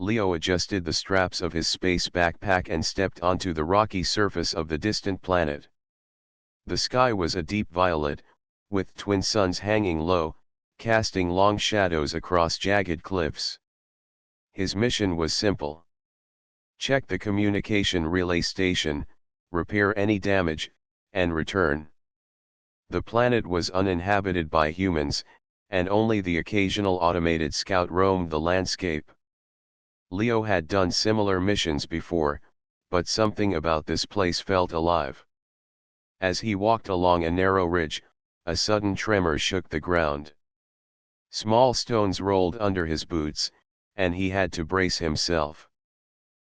Leo adjusted the straps of his space backpack and stepped onto the rocky surface of the distant planet. The sky was a deep violet, with twin suns hanging low, casting long shadows across jagged cliffs. His mission was simple. Check the communication relay station, repair any damage, and return. The planet was uninhabited by humans, and only the occasional automated scout roamed the landscape. Leo had done similar missions before, but something about this place felt alive. As he walked along a narrow ridge, a sudden tremor shook the ground. Small stones rolled under his boots, and he had to brace himself.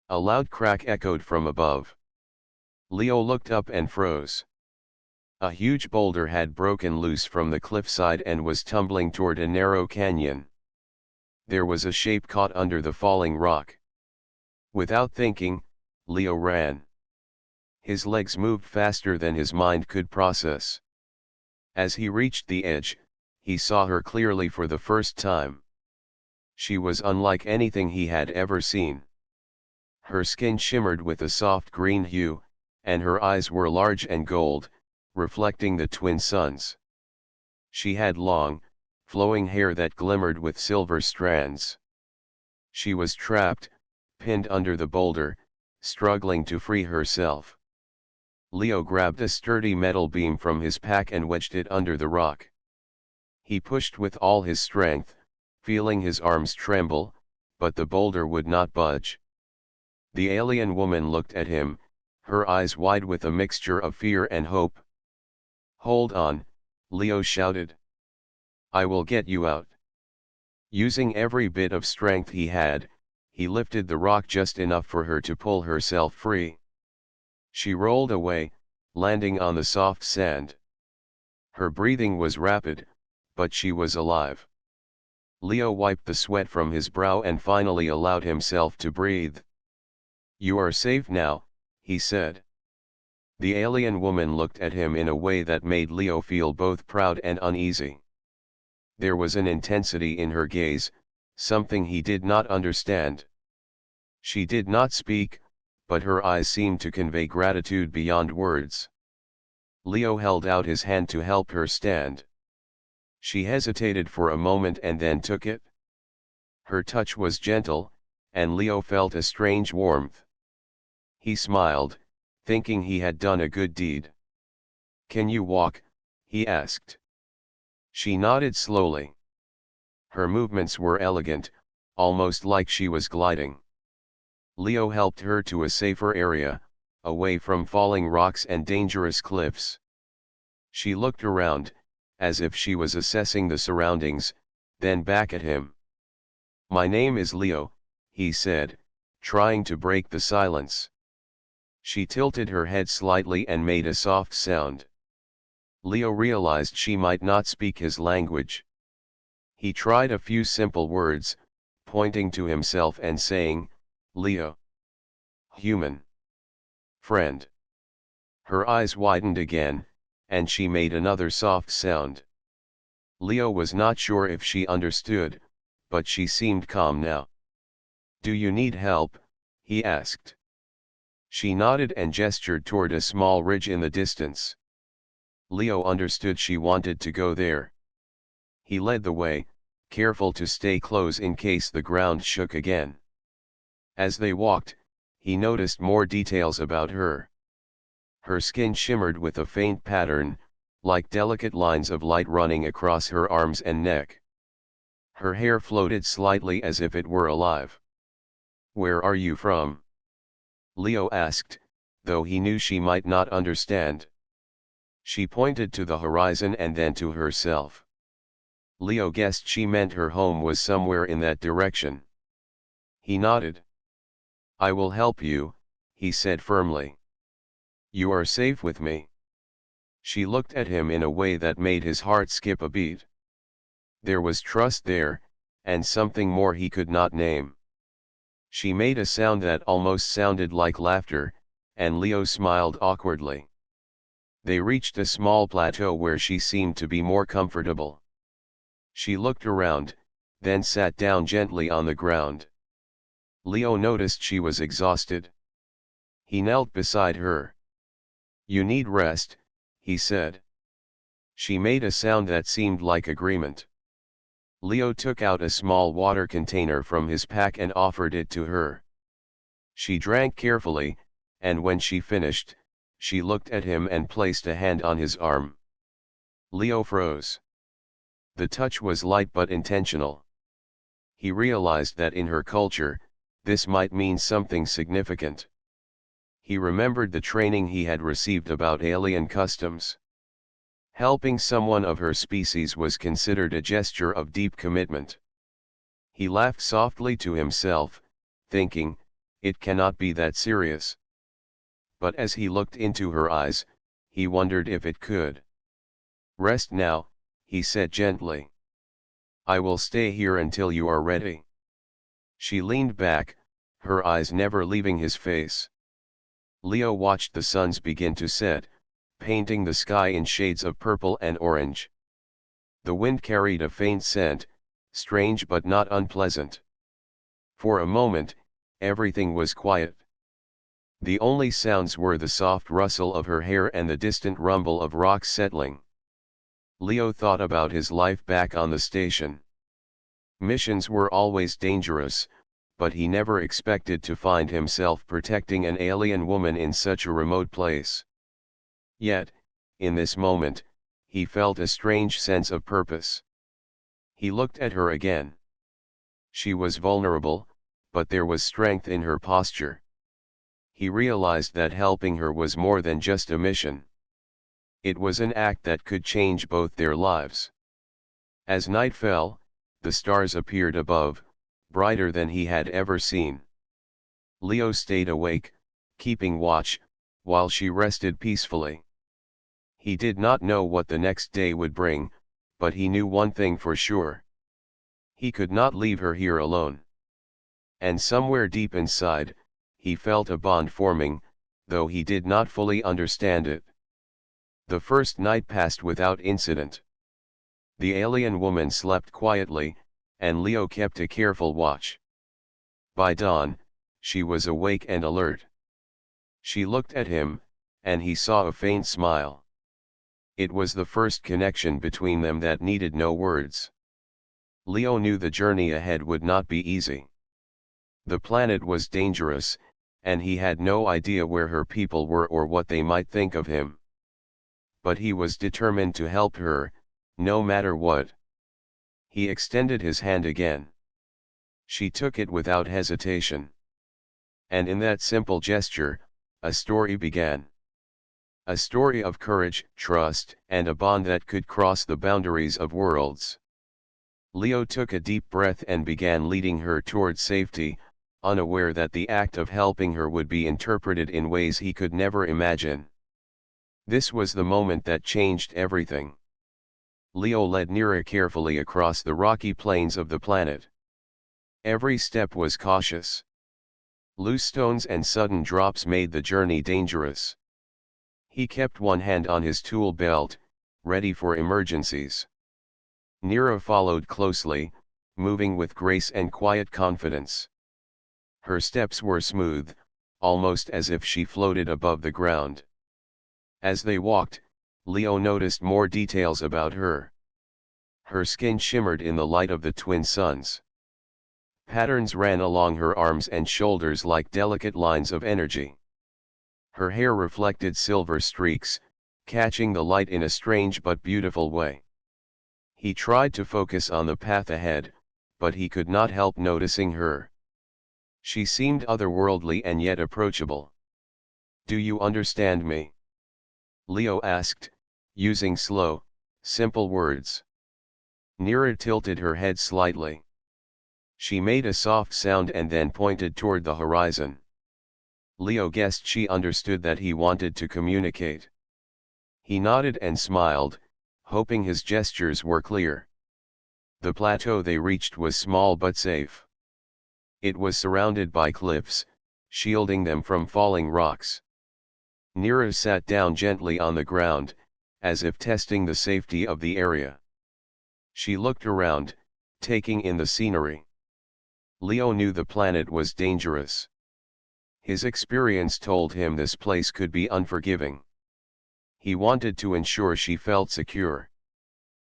A loud crack echoed from above. Leo looked up and froze. A huge boulder had broken loose from the cliffside and was tumbling toward a narrow canyon. There was a shape caught under the falling rock. Without thinking, Leo ran. His legs moved faster than his mind could process. As he reached the edge, he saw her clearly for the first time. She was unlike anything he had ever seen. Her skin shimmered with a soft green hue, and her eyes were large and gold, reflecting the twin suns. She had long, flowing hair that glimmered with silver strands. She was trapped, pinned under the boulder, struggling to free herself. Leo grabbed a sturdy metal beam from his pack and wedged it under the rock. He pushed with all his strength, feeling his arms tremble, but the boulder would not budge. The alien woman looked at him, her eyes wide with a mixture of fear and hope. "Hold on," Leo shouted. "I will get you out." Using every bit of strength he had, he lifted the rock just enough for her to pull herself free. She rolled away, landing on the soft sand. Her breathing was rapid, but she was alive. Leo wiped the sweat from his brow and finally allowed himself to breathe. "You are safe now," he said. The alien woman looked at him in a way that made Leo feel both proud and uneasy. There was an intensity in her gaze, something he did not understand. She did not speak, but her eyes seemed to convey gratitude beyond words. Leo held out his hand to help her stand. She hesitated for a moment and then took it. Her touch was gentle, and Leo felt a strange warmth. He smiled, thinking he had done a good deed. "Can you walk?" he asked. She nodded slowly. Her movements were elegant, almost like she was gliding. Leo helped her to a safer area, away from falling rocks and dangerous cliffs. She looked around, as if she was assessing the surroundings, then back at him. "My name is Leo," he said, trying to break the silence. She tilted her head slightly and made a soft sound. Leo realized she might not speak his language. He tried a few simple words, pointing to himself and saying, "Leo. Human. Friend." Her eyes widened again, and she made another soft sound. Leo was not sure if she understood, but she seemed calm now. "Do you need help?" he asked. She nodded and gestured toward a small ridge in the distance. Leo understood she wanted to go there. He led the way, careful to stay close in case the ground shook again. As they walked, he noticed more details about her. Her skin shimmered with a faint pattern, like delicate lines of light running across her arms and neck. Her hair floated slightly as if it were alive. "Where are you from?" Leo asked, though he knew she might not understand. She pointed to the horizon and then to herself. Leo guessed she meant her home was somewhere in that direction. He nodded. "I will help you," he said firmly. "You are safe with me." She looked at him in a way that made his heart skip a beat. There was trust there, and something more he could not name. She made a sound that almost sounded like laughter, and Leo smiled awkwardly. They reached a small plateau where she seemed to be more comfortable. She looked around, then sat down gently on the ground. Leo noticed she was exhausted. He knelt beside her. "You need rest," he said. She made a sound that seemed like agreement. Leo took out a small water container from his pack and offered it to her. She drank carefully, and when she finished, she looked at him and placed a hand on his arm. Leo froze. The touch was light but intentional. He realized that in her culture, this might mean something significant. He remembered the training he had received about alien customs. Helping someone of her species was considered a gesture of deep commitment. He laughed softly to himself, thinking, it cannot be that serious. But as he looked into her eyes, he wondered if it could. "Rest now," he said gently. "I will stay here until you are ready." She leaned back, her eyes never leaving his face. Leo watched the suns begin to set, painting the sky in shades of purple and orange. The wind carried a faint scent, strange but not unpleasant. For a moment, everything was quiet. The only sounds were the soft rustle of her hair and the distant rumble of rocks settling. Leo thought about his life back on the station. Missions were always dangerous, but he never expected to find himself protecting an alien woman in such a remote place. Yet, in this moment, he felt a strange sense of purpose. He looked at her again. She was vulnerable, but there was strength in her posture. He realized that helping her was more than just a mission. It was an act that could change both their lives. As night fell, the stars appeared above, brighter than he had ever seen. Leo stayed awake, keeping watch, while she rested peacefully. He did not know what the next day would bring, but he knew one thing for sure. He could not leave her here alone. And somewhere deep inside, he felt a bond forming, though he did not fully understand it. The first night passed without incident. The alien woman slept quietly, and Leo kept a careful watch. By dawn, she was awake and alert. She looked at him, and he saw a faint smile. It was the first connection between them that needed no words. Leo knew the journey ahead would not be easy. The planet was dangerous, and he had no idea where her people were or what they might think of him. But he was determined to help her, no matter what. He extended his hand again. She took it without hesitation. And in that simple gesture, a story began. A story of courage, trust, and a bond that could cross the boundaries of worlds. Leo took a deep breath and began leading her toward safety, unaware that the act of helping her would be interpreted in ways he could never imagine. This was the moment that changed everything. Leo led Nira carefully across the rocky plains of the planet. Every step was cautious. Loose stones and sudden drops made the journey dangerous. He kept one hand on his tool belt, ready for emergencies. Nira followed closely, moving with grace and quiet confidence. Her steps were smooth, almost as if she floated above the ground. As they walked, Leo noticed more details about her. Her skin shimmered in the light of the twin suns. Patterns ran along her arms and shoulders like delicate lines of energy. Her hair reflected silver streaks, catching the light in a strange but beautiful way. He tried to focus on the path ahead, but he could not help noticing her. She seemed otherworldly and yet approachable. "Do you understand me?" Leo asked, using slow, simple words. Nira tilted her head slightly. She made a soft sound and then pointed toward the horizon. Leo guessed she understood that he wanted to communicate. He nodded and smiled, hoping his gestures were clear. The plateau they reached was small but safe. It was surrounded by cliffs, shielding them from falling rocks. Nira sat down gently on the ground, as if testing the safety of the area. She looked around, taking in the scenery. Leo knew the planet was dangerous. His experience told him this place could be unforgiving. He wanted to ensure she felt secure.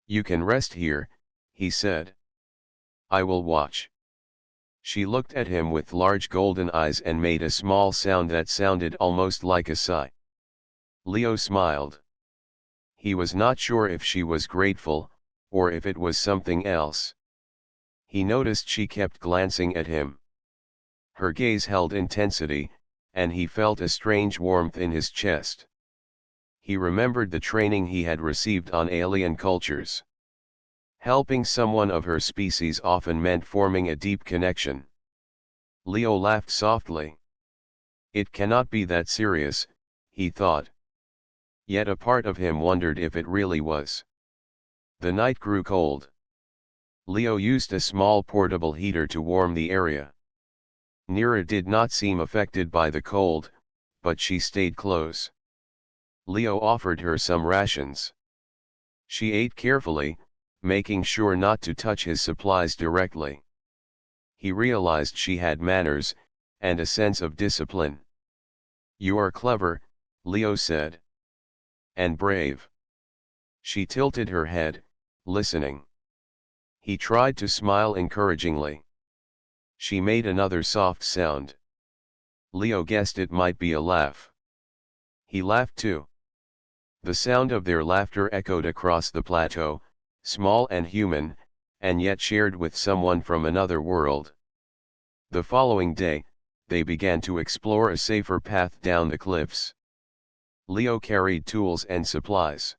"You can rest here," he said. "I will watch." She looked at him with large golden eyes and made a small sound that sounded almost like a sigh. Leo smiled. He was not sure if she was grateful, or if it was something else. He noticed she kept glancing at him. Her gaze held intensity, and he felt a strange warmth in his chest. He remembered the training he had received on alien cultures. Helping someone of her species often meant forming a deep connection. Leo laughed softly. It cannot be that serious, he thought. Yet a part of him wondered if it really was. The night grew cold. Leo used a small portable heater to warm the area. Nira did not seem affected by the cold, but she stayed close. Leo offered her some rations. She ate carefully, making sure not to touch his supplies directly. He realized she had manners, and a sense of discipline. "You are clever," Leo said. "And brave." She tilted her head, listening. He tried to smile encouragingly. She made another soft sound. Leo guessed it might be a laugh. He laughed too. The sound of their laughter echoed across the plateau, small and human, and yet shared with someone from another world. The following day, they began to explore a safer path down the cliffs. Leo carried tools and supplies.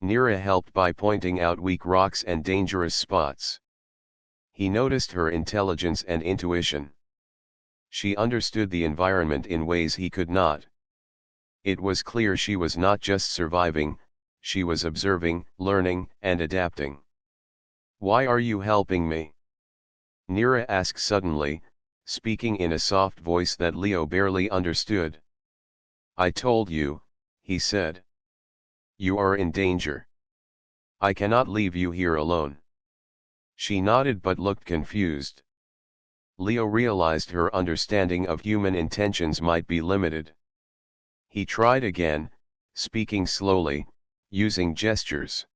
Nira helped by pointing out weak rocks and dangerous spots. He noticed her intelligence and intuition. She understood the environment in ways he could not. It was clear she was not just surviving, she was observing, learning, and adapting. "Why are you helping me?" Nira asked suddenly, speaking in a soft voice that Leo barely understood. "I told you," he said. "You are in danger. I cannot leave you here alone." She nodded but looked confused. Leo realized her understanding of human intentions might be limited. He tried again, speaking slowly, using gestures.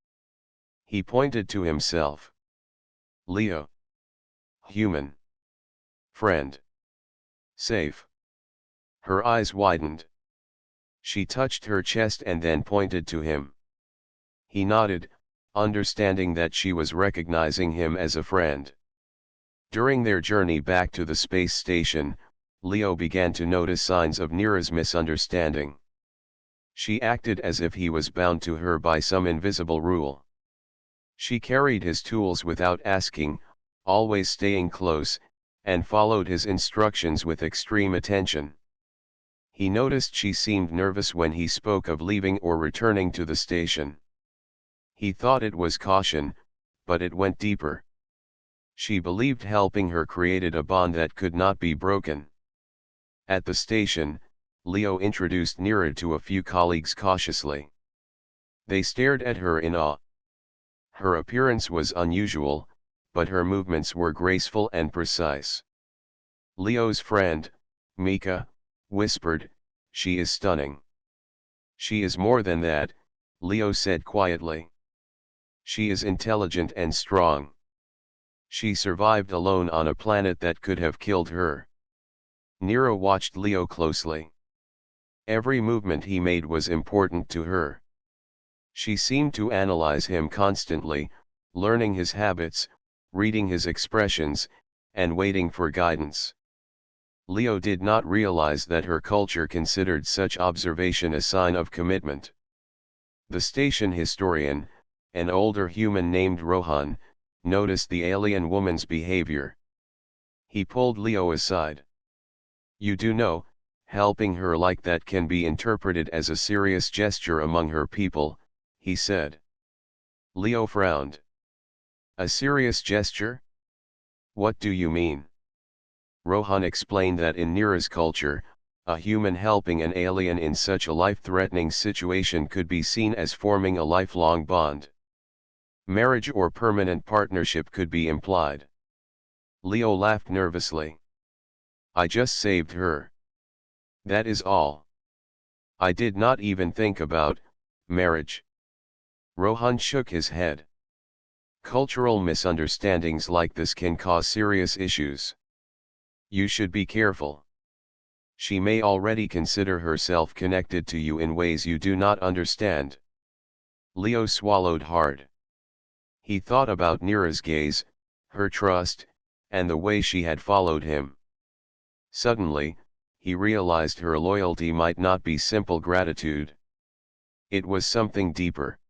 He pointed to himself. "Leo. Human. Friend. Safe." Her eyes widened. She touched her chest and then pointed to him. He nodded, understanding that she was recognizing him as a friend. During their journey back to the space station, Leo began to notice signs of Nira's misunderstanding. She acted as if he was bound to her by some invisible rule. She carried his tools without asking, always staying close, and followed his instructions with extreme attention. He noticed she seemed nervous when he spoke of leaving or returning to the station. He thought it was caution, but it went deeper. She believed helping her created a bond that could not be broken. At the station, Leo introduced Nira to a few colleagues cautiously. They stared at her in awe. Her appearance was unusual, but her movements were graceful and precise. Leo's friend, Mika, whispered, "She is stunning." "She is more than that," Leo said quietly. "She is intelligent and strong. She survived alone on a planet that could have killed her." Nira watched Leo closely. Every movement he made was important to her. She seemed to analyze him constantly, learning his habits, reading his expressions, and waiting for guidance. Leo did not realize that her culture considered such observation a sign of commitment. The station historian, an older human named Rohan, noticed the alien woman's behavior. He pulled Leo aside. "You do know, helping her like that can be interpreted as a serious gesture among her people," he said. Leo frowned. "A serious gesture? What do you mean?" Rohan explained that in Nira's culture, a human helping an alien in such a life-threatening situation could be seen as forming a lifelong bond. Marriage or permanent partnership could be implied. Leo laughed nervously. I just saved her. That is all. I did not even think about marriage. Rohan shook his head. Cultural misunderstandings like this can cause serious issues. You should be careful. She may already consider herself connected to you in ways you do not understand. Leo swallowed hard. He thought about Neera's gaze, her trust, and the way she had followed him. Suddenly, he realized her loyalty might not be simple gratitude. It was something deeper.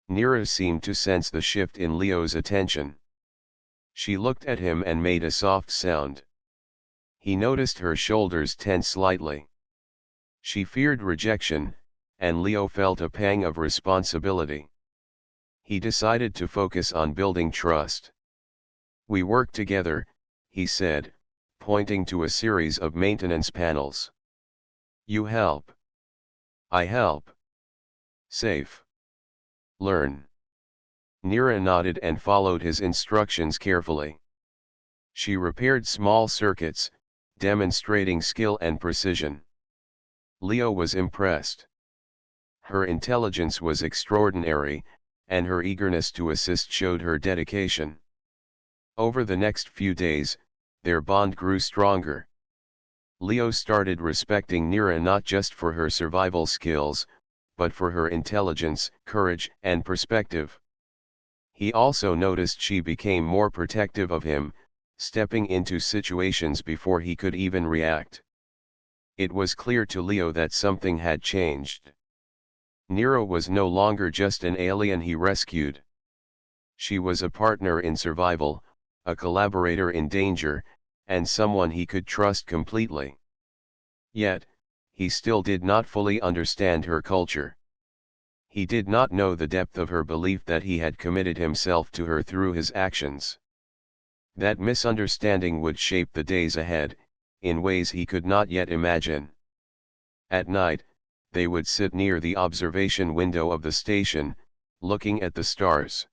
Neera seemed to sense the shift in Leo's attention. She looked at him and made a soft sound. He noticed her shoulders tense slightly. She feared rejection, and Leo felt a pang of responsibility. He decided to focus on building trust. We work together, he said, pointing to a series of maintenance panels. You help. I help. Safe. Learn. Neera nodded and followed his instructions carefully. She repaired small circuits, demonstrating skill and precision. Leo was impressed. Her intelligence was extraordinary, and her eagerness to assist showed her dedication. Over the next few days, their bond grew stronger. Leo started respecting Neera not just for her survival skills, but for her intelligence, courage, and perspective. He also noticed she became more protective of him, stepping into situations before he could even react. It was clear to Leo that something had changed. Neera was no longer just an alien he rescued. She was a partner in survival, a collaborator in danger, and someone he could trust completely. Yet, he still did not fully understand her culture. He did not know the depth of her belief that he had committed himself to her through his actions. That misunderstanding would shape the days ahead, in ways he could not yet imagine. At night, they would sit near the observation window of the station, looking at the stars.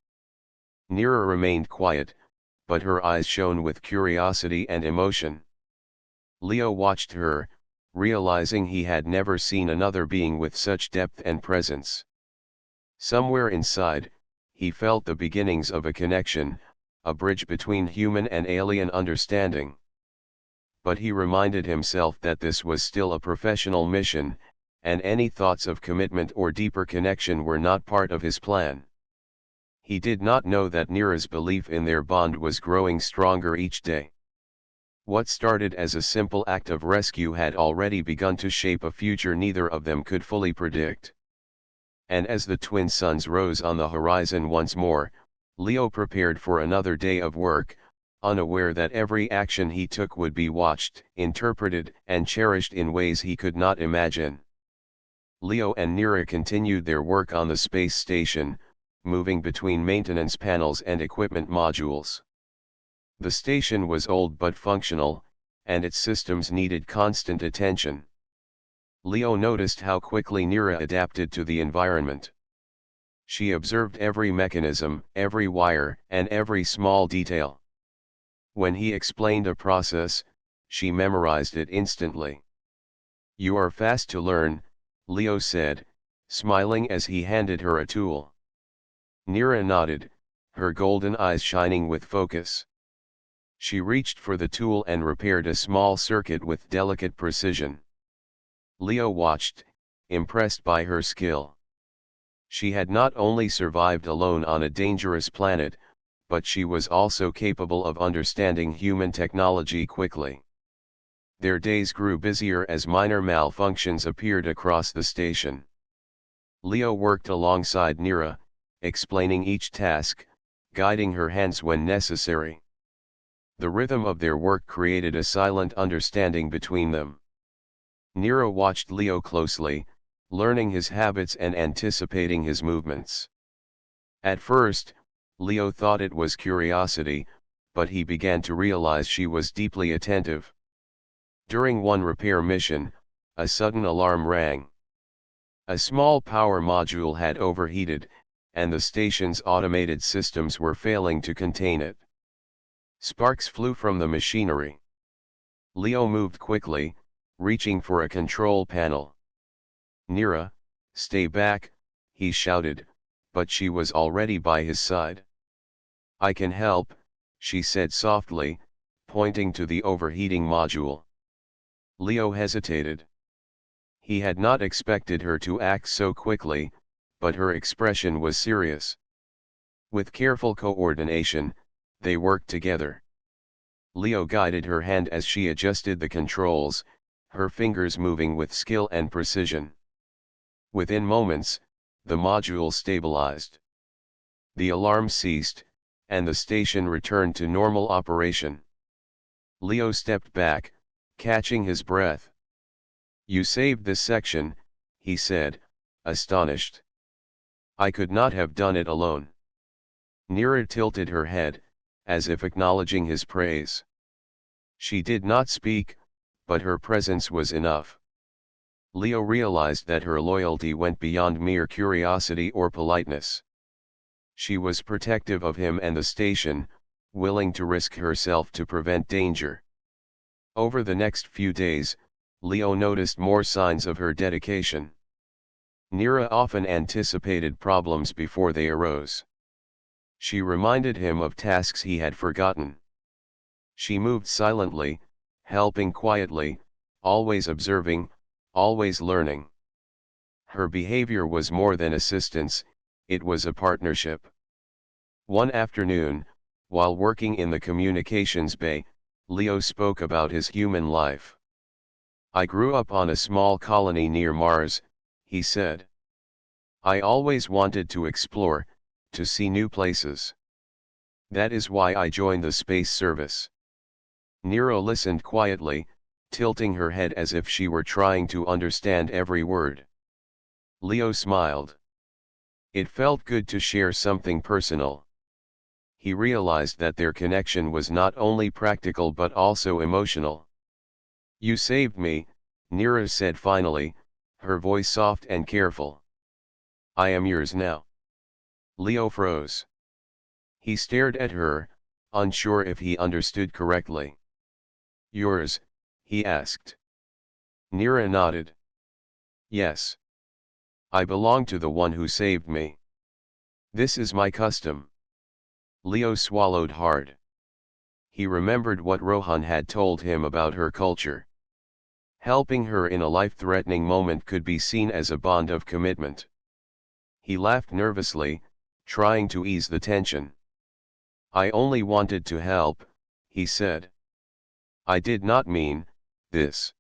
Neera remained quiet, but her eyes shone with curiosity and emotion. Leo watched her, realizing he had never seen another being with such depth and presence. Somewhere inside, he felt the beginnings of a connection, a bridge between human and alien understanding. But he reminded himself that this was still a professional mission, and any thoughts of commitment or deeper connection were not part of his plan. He did not know that Neera's belief in their bond was growing stronger each day. What started as a simple act of rescue had already begun to shape a future neither of them could fully predict. And as the twin suns rose on the horizon once more, Leo prepared for another day of work, unaware that every action he took would be watched, interpreted, and cherished in ways he could not imagine. Leo and Neera continued their work on the space station, moving between maintenance panels and equipment modules. The station was old but functional, and its systems needed constant attention. Leo noticed how quickly Neera adapted to the environment. She observed every mechanism, every wire, and every small detail. When he explained a process, she memorized it instantly. You are fast to learn, Leo said, smiling as he handed her a tool. Neera nodded, her golden eyes shining with focus. She reached for the tool and repaired a small circuit with delicate precision. Leo watched, impressed by her skill. She had not only survived alone on a dangerous planet, but she was also capable of understanding human technology quickly. Their days grew busier as minor malfunctions appeared across the station. Leo worked alongside Neera, explaining each task, guiding her hands when necessary. The rhythm of their work created a silent understanding between them. Neera watched Leo closely, learning his habits and anticipating his movements. At first, Leo thought it was curiosity, but he began to realize she was deeply attentive. During one repair mission, a sudden alarm rang. A small power module had overheated, and the station's automated systems were failing to contain it. Sparks flew from the machinery. Leo moved quickly, reaching for a control panel. Nira, stay back, he shouted, but she was already by his side. I can help, she said softly, pointing to the overheating module. Leo hesitated. He had not expected her to act so quickly, but her expression was serious. With careful coordination, they worked together. Leo guided her hand as she adjusted the controls, her fingers moving with skill and precision. Within moments, the module stabilized. The alarm ceased, and the station returned to normal operation. Leo stepped back, catching his breath. You saved this section, he said, astonished. I could not have done it alone. Nira tilted her head, as if acknowledging his praise. She did not speak, but her presence was enough. Leo realized that her loyalty went beyond mere curiosity or politeness. She was protective of him and the station, willing to risk herself to prevent danger. Over the next few days, Leo noticed more signs of her dedication. Nira often anticipated problems before they arose. She reminded him of tasks he had forgotten. She moved silently, helping quietly, always observing, always learning. Her behavior was more than assistance, it was a partnership. One afternoon, while working in the communications bay, Leo spoke about his human life. I grew up on a small colony near Mars, he said. I always wanted to explore, to see new places. That is why I joined the space service. Nero listened quietly, tilting her head as if she were trying to understand every word. Leo smiled. It felt good to share something personal. He realized that their connection was not only practical but also emotional. You saved me, Nira said finally, her voice soft and careful. I am yours now. Leo froze. He stared at her, unsure if he understood correctly. Yours, he asked. Nira nodded. Yes. I belong to the one who saved me. This is my custom. Leo swallowed hard. He remembered what Rohan had told him about her culture. Helping her in a life-threatening moment could be seen as a bond of commitment. He laughed nervously, trying to ease the tension. I only wanted to help, he said. I did not mean this.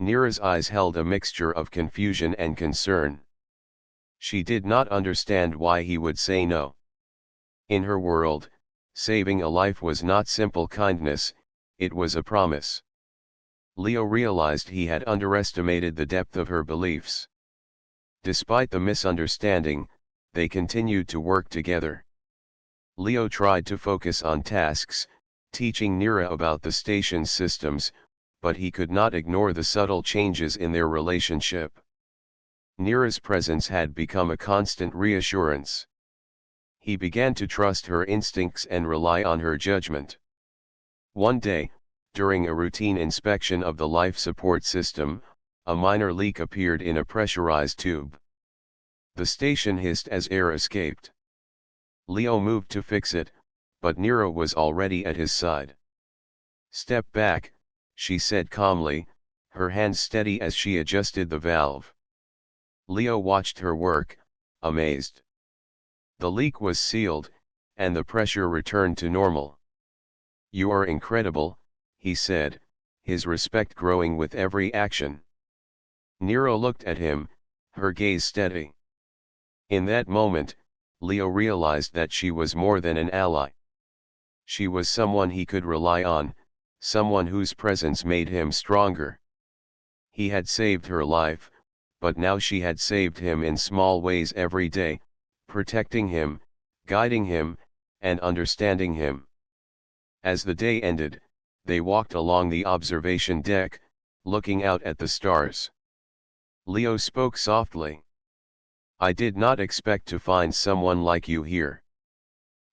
Nira's eyes held a mixture of confusion and concern. She did not understand why he would say no. In her world, saving a life was not simple kindness, it was a promise. Leo realized he had underestimated the depth of her beliefs. Despite the misunderstanding, they continued to work together. Leo tried to focus on tasks, teaching Nira about the station's systems, but he could not ignore the subtle changes in their relationship. Nira's presence had become a constant reassurance. He began to trust her instincts and rely on her judgment. One day, during a routine inspection of the life support system, a minor leak appeared in a pressurized tube. The station hissed as air escaped. Leo moved to fix it, but Nira was already at his side. Step back, she said calmly, her hands steady as she adjusted the valve. Leo watched her work, amazed. The leak was sealed, and the pressure returned to normal. You are incredible, he said, his respect growing with every action. Nero looked at him, her gaze steady. In that moment, Leo realized that she was more than an ally. She was someone he could rely on, someone whose presence made him stronger. He had saved her life, but now she had saved him in small ways every day, protecting him, guiding him, and understanding him. As the day ended, they walked along the observation deck, looking out at the stars. Leo spoke softly. I did not expect to find someone like you here.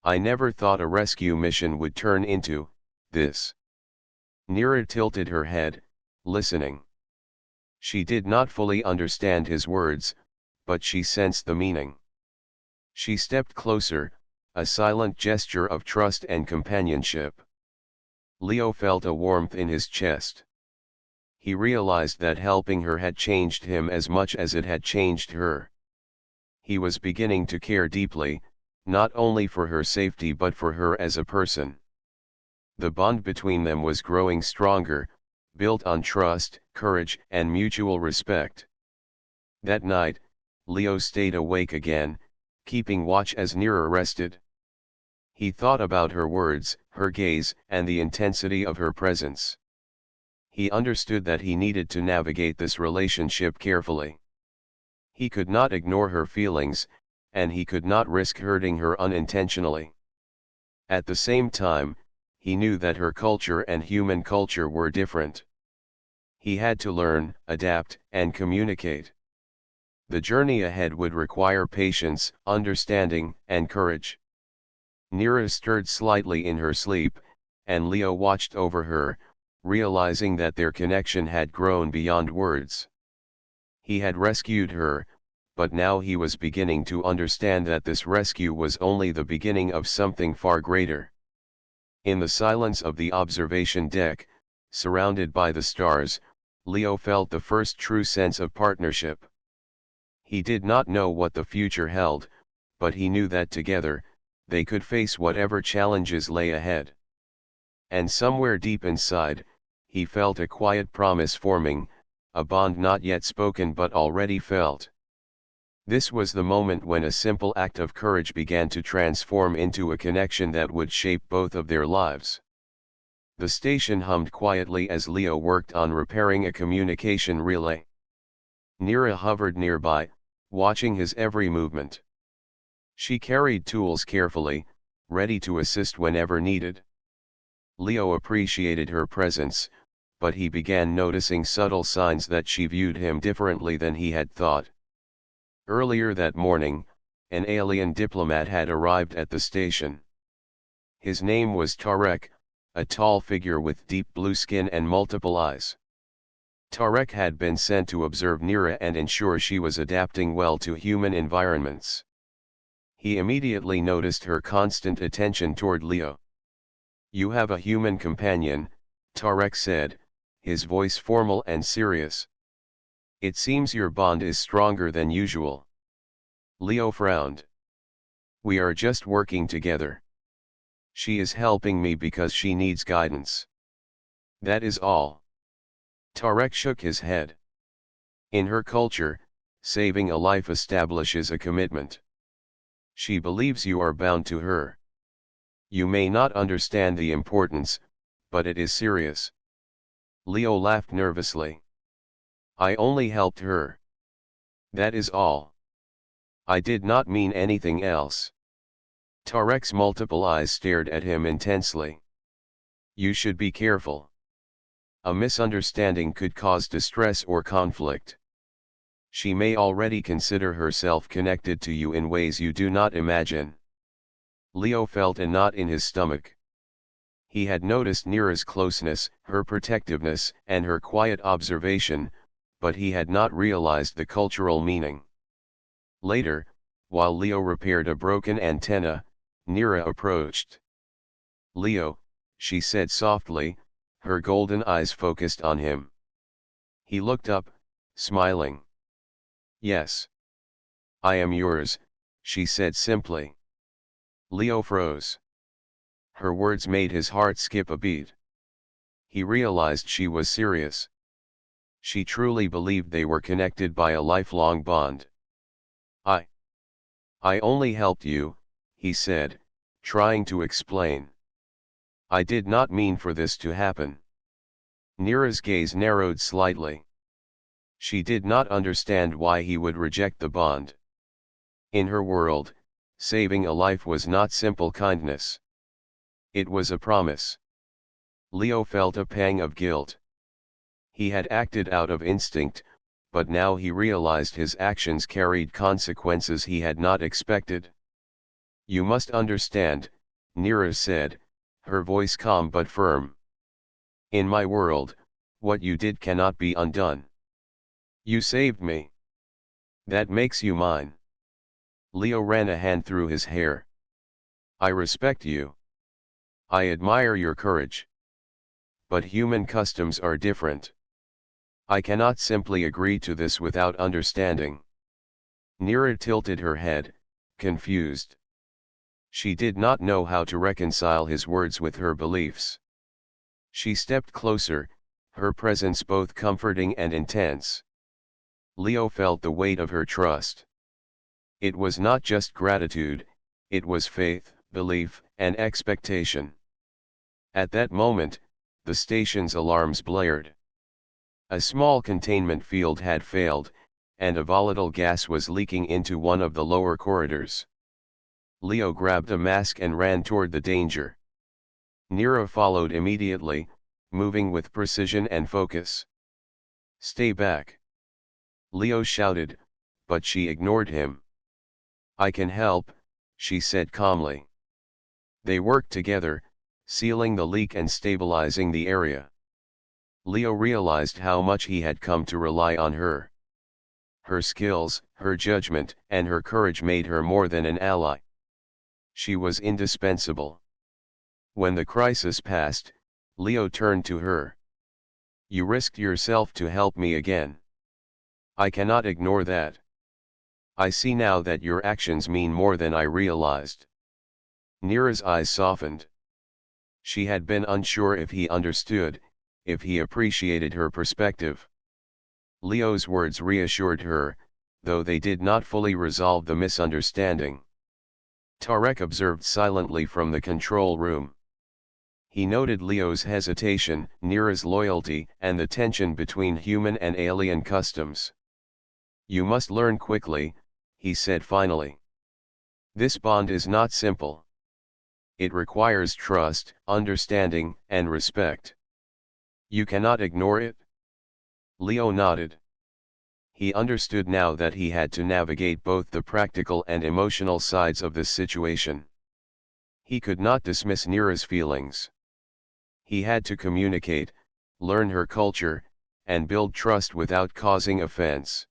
I never thought a rescue mission would turn into this. Nira tilted her head, listening. She did not fully understand his words, but she sensed the meaning. She stepped closer, a silent gesture of trust and companionship. Leo felt a warmth in his chest. He realized that helping her had changed him as much as it had changed her. He was beginning to care deeply, not only for her safety but for her as a person. The bond between them was growing stronger, built on trust, courage, and mutual respect. That night, Leo stayed awake again, keeping watch as Nira rested. He thought about her words, her gaze, and the intensity of her presence. He understood that he needed to navigate this relationship carefully. He could not ignore her feelings, and he could not risk hurting her unintentionally. At the same time, he knew that her culture and human culture were different. He had to learn, adapt, and communicate. The journey ahead would require patience, understanding, and courage. Nira stirred slightly in her sleep, and Leo watched over her, realizing that their connection had grown beyond words. He had rescued her, but now he was beginning to understand that this rescue was only the beginning of something far greater. In the silence of the observation deck, surrounded by the stars, Leo felt the first true sense of partnership. He did not know what the future held, but he knew that together, they could face whatever challenges lay ahead. And somewhere deep inside, he felt a quiet promise forming, a bond not yet spoken but already felt. This was the moment when a simple act of courage began to transform into a connection that would shape both of their lives. The station hummed quietly as Leo worked on repairing a communication relay. Nira hovered nearby, watching his every movement. She carried tools carefully, ready to assist whenever needed. Leo appreciated her presence, but he began noticing subtle signs that she viewed him differently than he had thought. Earlier that morning, an alien diplomat had arrived at the station. His name was Tarek, a tall figure with deep blue skin and multiple eyes. Tarek had been sent to observe Nira and ensure she was adapting well to human environments. He immediately noticed her constant attention toward Leo. "You have a human companion," Tarek said, his voice formal and serious. "It seems your bond is stronger than usual." Leo frowned. "We are just working together. She is helping me because she needs guidance. That is all." Tarek shook his head. "In her culture, saving a life establishes a commitment. She believes you are bound to her. You may not understand the importance, but it is serious." Leo laughed nervously. "I only helped her. That is all. I did not mean anything else." Tarek's multiple eyes stared at him intensely. "You should be careful. A misunderstanding could cause distress or conflict. She may already consider herself connected to you in ways you do not imagine." Leo felt a knot in his stomach. He had noticed Nira's closeness, her protectiveness, and her quiet observation, but he had not realized the cultural meaning. Later, while Leo repaired a broken antenna, Nira approached. "Leo," she said softly, her golden eyes focused on him. He looked up, smiling. "Yes. I am yours," she said simply. Leo froze. Her words made his heart skip a beat. He realized she was serious. She truly believed they were connected by a lifelong bond. I only helped you," he said, trying to explain. "I did not mean for this to happen." Nira's gaze narrowed slightly. She did not understand why he would reject the bond. In her world, saving a life was not simple kindness. It was a promise. Leo felt a pang of guilt. He had acted out of instinct, but now he realized his actions carried consequences he had not expected. You must understand, Nira said, her voice calm but firm. In my world, what you did cannot be undone. You saved me. That makes you mine. Leo ran a hand through his hair. I respect you. I admire your courage. But human customs are different. I cannot simply agree to this without understanding. Nira tilted her head, confused. She did not know how to reconcile his words with her beliefs. She stepped closer, her presence both comforting and intense. Leo felt the weight of her trust. It was not just gratitude, it was faith, belief, and expectation. At that moment, the station's alarms blared. A small containment field had failed, and a volatile gas was leaking into one of the lower corridors. Leo grabbed a mask and ran toward the danger. Nira followed immediately, moving with precision and focus. Stay back. Leo shouted, but she ignored him. I can help, she said calmly. They worked together, sealing the leak and stabilizing the area. Leo realized how much he had come to rely on her. Her skills, her judgment, and her courage made her more than an ally. She was indispensable. When the crisis passed, Leo turned to her. You risked yourself to help me again. I cannot ignore that. I see now that your actions mean more than I realized. Nira's eyes softened. She had been unsure if he understood, if he appreciated her perspective. Leo's words reassured her, though they did not fully resolve the misunderstanding. Tarek observed silently from the control room. He noted Leo's hesitation, Nira's loyalty, and the tension between human and alien customs. You must learn quickly, he said finally. This bond is not simple. It requires trust, understanding, and respect. You cannot ignore it? Leo nodded. He understood now that he had to navigate both the practical and emotional sides of this situation. He could not dismiss Nira's feelings. He had to communicate, learn her culture, and build trust without causing offense.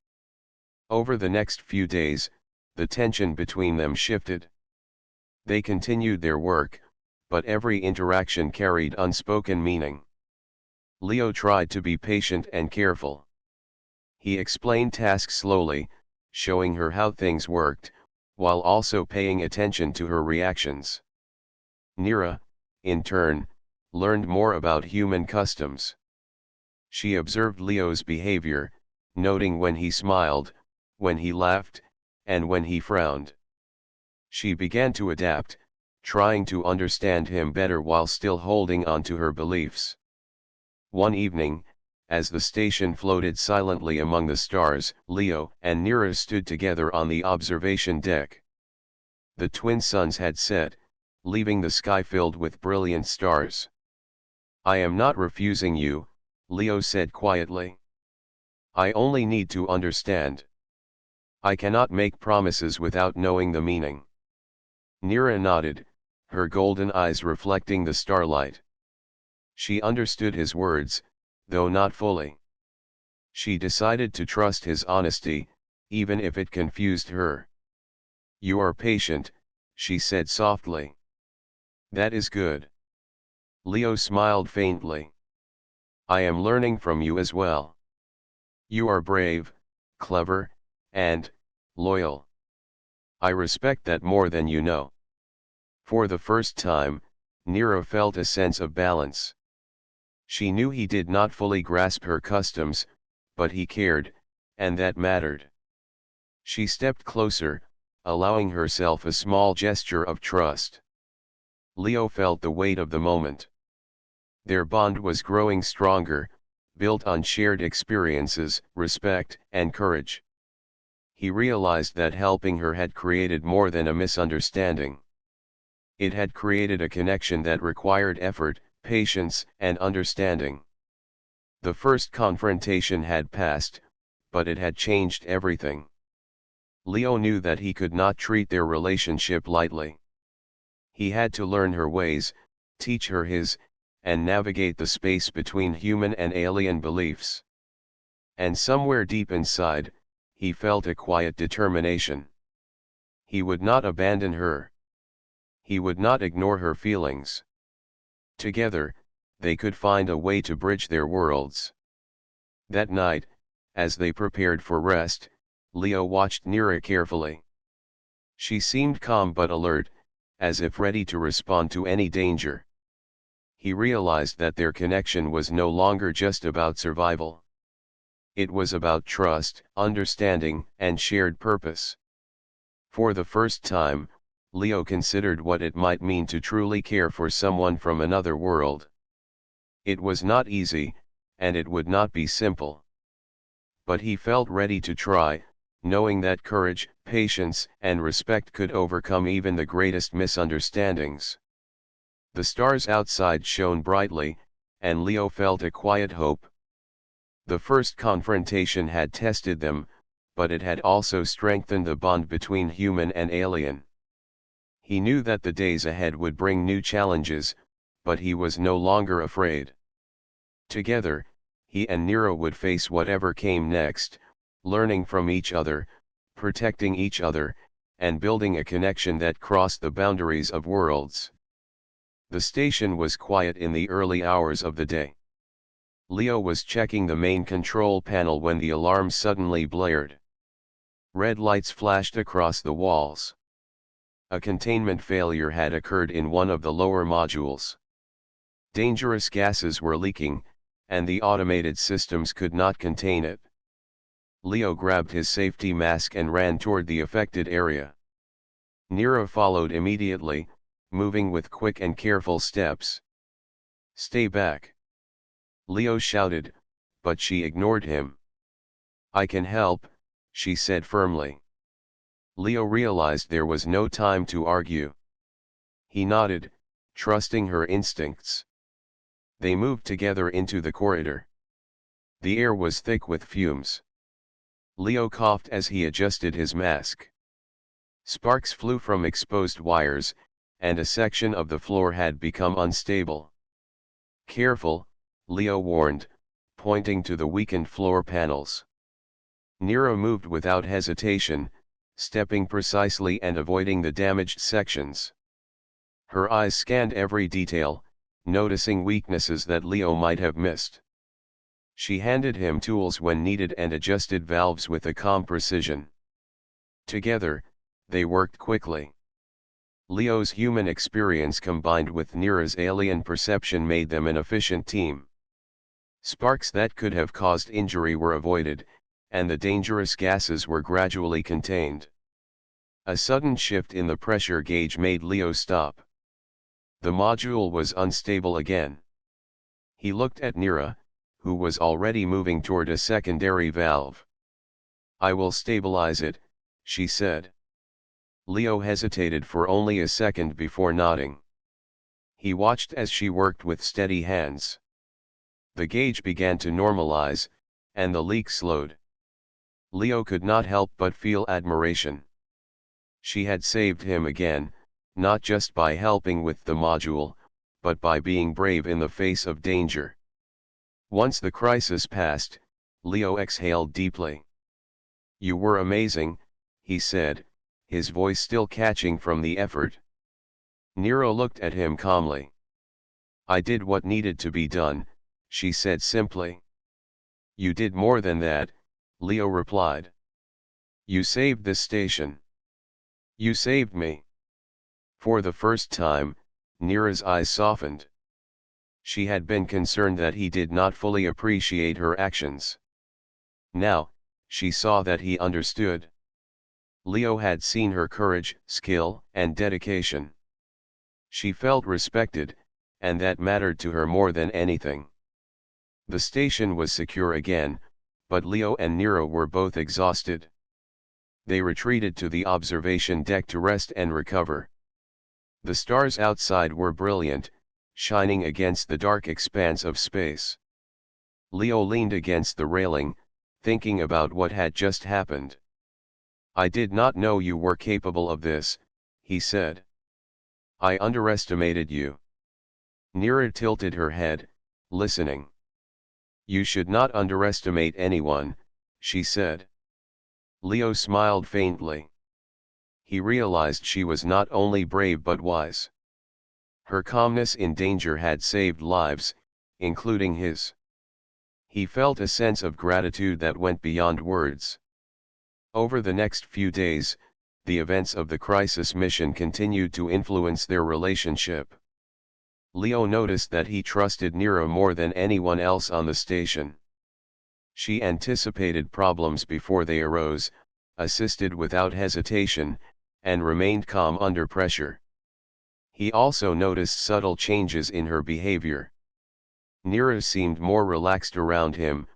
Over the next few days, the tension between them shifted. They continued their work, but every interaction carried unspoken meaning. Leo tried to be patient and careful. He explained tasks slowly, showing her how things worked, while also paying attention to her reactions. Nira, in turn, learned more about human customs. She observed Leo's behavior, noting when he smiled, when he laughed, and when he frowned. She began to adapt, trying to understand him better while still holding on to her beliefs. One evening, as the station floated silently among the stars, Leo and Nira stood together on the observation deck. The twin suns had set, leaving the sky filled with brilliant stars. I am not refusing you, Leo said quietly. I only need to understand. I cannot make promises without knowing the meaning. Nira nodded, her golden eyes reflecting the starlight. She understood his words, though not fully. She decided to trust his honesty, even if it confused her. You are patient, she said softly. That is good. Leo smiled faintly. I am learning from you as well. You are brave, clever, and loyal. I respect that more than you know. For the first time, Nira felt a sense of balance. She knew he did not fully grasp her customs, but he cared, and that mattered. She stepped closer, allowing herself a small gesture of trust. Leo felt the weight of the moment. Their bond was growing stronger, built on shared experiences, respect, and courage. He realized that helping her had created more than a misunderstanding. It had created a connection that required effort, patience, and understanding. The first confrontation had passed, but it had changed everything. Leo knew that he could not treat their relationship lightly. He had to learn her ways, teach her his, and navigate the space between human and alien beliefs. And somewhere deep inside, he felt a quiet determination. He would not abandon her. He would not ignore her feelings. Together, they could find a way to bridge their worlds. That night, as they prepared for rest, Leo watched Nira carefully. She seemed calm but alert, as if ready to respond to any danger. He realized that their connection was no longer just about survival. It was about trust, understanding, and shared purpose. For the first time, Leo considered what it might mean to truly care for someone from another world. It was not easy, and it would not be simple. But he felt ready to try, knowing that courage, patience, and respect could overcome even the greatest misunderstandings. The stars outside shone brightly, and Leo felt a quiet hope. The first confrontation had tested them, but it had also strengthened the bond between human and alien. He knew that the days ahead would bring new challenges, but he was no longer afraid. Together, he and Nero would face whatever came next, learning from each other, protecting each other, and building a connection that crossed the boundaries of worlds. The station was quiet in the early hours of the day. Leo was checking the main control panel when the alarm suddenly blared. Red lights flashed across the walls. A containment failure had occurred in one of the lower modules. Dangerous gases were leaking, and the automated systems could not contain it. Leo grabbed his safety mask and ran toward the affected area. Nero followed immediately, moving with quick and careful steps. "Stay back!" Leo shouted, but she ignored him. "I can help," she said firmly. Leo realized there was no time to argue. He nodded, trusting her instincts. They moved together into the corridor. The air was thick with fumes. Leo coughed as he adjusted his mask. Sparks flew from exposed wires, and a section of the floor had become unstable. "Careful," Leo warned, pointing to the weakened floor panels. Nero moved without hesitation, stepping precisely and avoiding the damaged sections. Her eyes scanned every detail, noticing weaknesses that Leo might have missed. She handed him tools when needed and adjusted valves with a calm precision. Together, they worked quickly. Leo's human experience combined with Nira's alien perception made them an efficient team. Sparks that could have caused injury were avoided, and the dangerous gases were gradually contained. A sudden shift in the pressure gauge made Leo stop. The module was unstable again. He looked at Nira, who was already moving toward a secondary valve. "I will stabilize it," she said. Leo hesitated for only a second before nodding. He watched as she worked with steady hands. The gauge began to normalize, and the leak slowed. Leo could not help but feel admiration. She had saved him again, not just by helping with the module, but by being brave in the face of danger. Once the crisis passed, Leo exhaled deeply. "You were amazing," he said, his voice still catching from the effort. Nero looked at him calmly. "I did what needed to be done," she said simply. "You did more than that," Leo replied. "You saved this station. You saved me." For the first time, Nira's eyes softened. She had been concerned that he did not fully appreciate her actions. Now, she saw that he understood. Leo had seen her courage, skill, and dedication. She felt respected, and that mattered to her more than anything. The station was secure again, but Leo and Nero were both exhausted. They retreated to the observation deck to rest and recover. The stars outside were brilliant, shining against the dark expanse of space. Leo leaned against the railing, thinking about what had just happened. "I did not know you were capable of this," he said. I underestimated you. Nira tilted her head, listening. You should not underestimate anyone, she said. Leo smiled faintly. He realized she was not only brave but wise. Her calmness in danger had saved lives, including his. He felt a sense of gratitude that went beyond words. Over the next few days, the events of the crisis mission continued to influence their relationship. Leo noticed that he trusted Nira more than anyone else on the station. She anticipated problems before they arose, assisted without hesitation, and remained calm under pressure. He also noticed subtle changes in her behavior. Nira seemed more relaxed around him,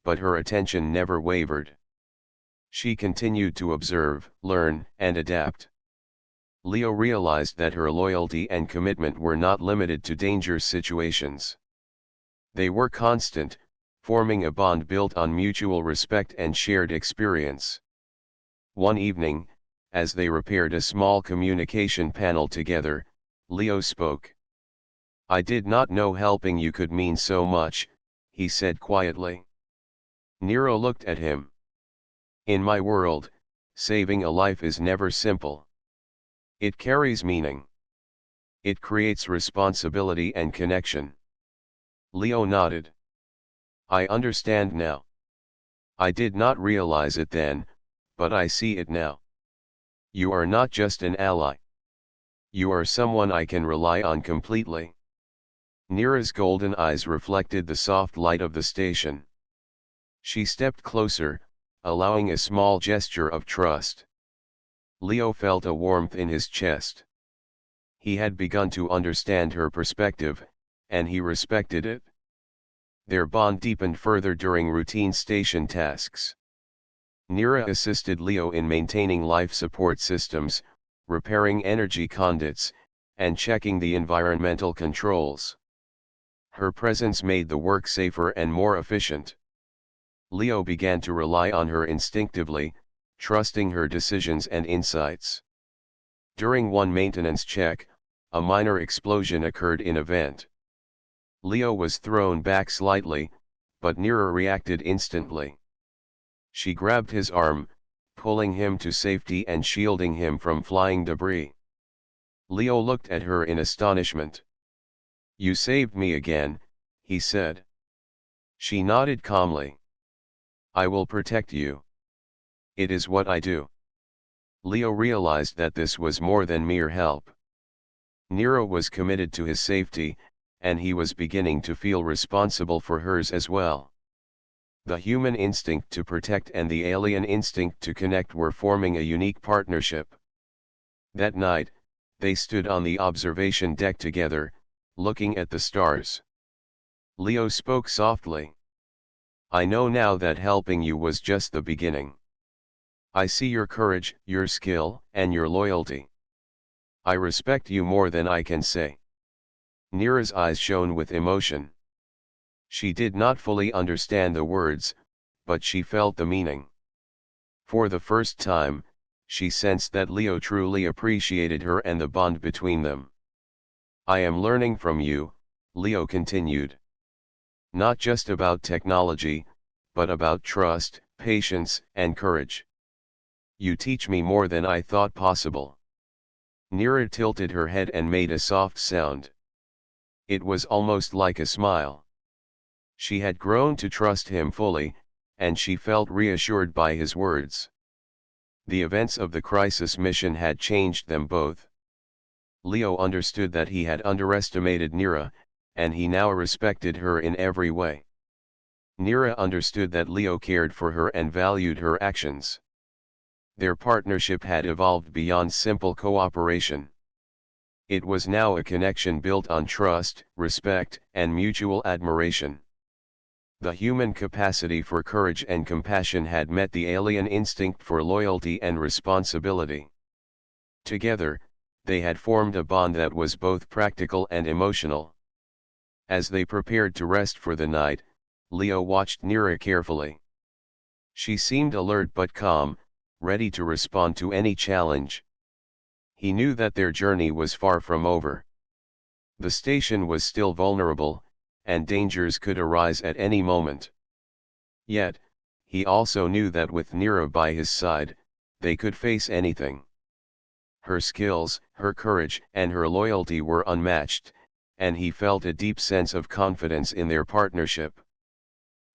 but her attention never wavered. She continued to observe, learn, and adapt. Leo realized that her loyalty and commitment were not limited to danger situations. They were constant, forming a bond built on mutual respect and shared experience. One evening, as they repaired a small communication panel together, Leo spoke. I did not know helping you could mean so much, he said quietly. Nero looked at him. In my world, saving a life is never simple. It carries meaning. It creates responsibility and connection. Leo nodded. I understand now. I did not realize it then, but I see it now. You are not just an ally. You are someone I can rely on completely. Nira's golden eyes reflected the soft light of the station. She stepped closer, allowing a small gesture of trust. Leo felt a warmth in his chest. He had begun to understand her perspective, and he respected it. Their bond deepened further during routine station tasks. Nira assisted Leo in maintaining life support systems, repairing energy conduits, and checking the environmental controls. Her presence made the work safer and more efficient. Leo began to rely on her instinctively, trusting her decisions and insights. During one maintenance check, a minor explosion occurred in a vent. Leo was thrown back slightly, but Nira reacted instantly. She grabbed his arm, pulling him to safety and shielding him from flying debris. Leo looked at her in astonishment. You saved me again, he said. She nodded calmly. I will protect you. It is what I do. Leo realized that this was more than mere help. Nero was committed to his safety, and he was beginning to feel responsible for hers as well. The human instinct to protect and the alien instinct to connect were forming a unique partnership. That night, they stood on the observation deck together, looking at the stars. Leo spoke softly. I know now that helping you was just the beginning. I see your courage, your skill, and your loyalty. I respect you more than I can say. Nira's eyes shone with emotion. She did not fully understand the words, but she felt the meaning. For the first time, she sensed that Leo truly appreciated her and the bond between them. I am learning from you, Leo continued. Not just about technology, but about trust, patience, and courage. You teach me more than I thought possible. Nira tilted her head and made a soft sound. It was almost like a smile. She had grown to trust him fully, and she felt reassured by his words. The events of the crisis mission had changed them both. Leo understood that he had underestimated Nira, and he now respected her in every way. Nira understood that Leo cared for her and valued her actions. Their partnership had evolved beyond simple cooperation. It was now a connection built on trust, respect, and mutual admiration. The human capacity for courage and compassion had met the alien instinct for loyalty and responsibility. Together, they had formed a bond that was both practical and emotional. As they prepared to rest for the night, Leo watched Nira carefully. She seemed alert but calm, ready to respond to any challenge. He knew that their journey was far from over. The station was still vulnerable, and dangers could arise at any moment. Yet, he also knew that with Nira by his side, they could face anything. Her skills, her courage, and her loyalty were unmatched, and he felt a deep sense of confidence in their partnership.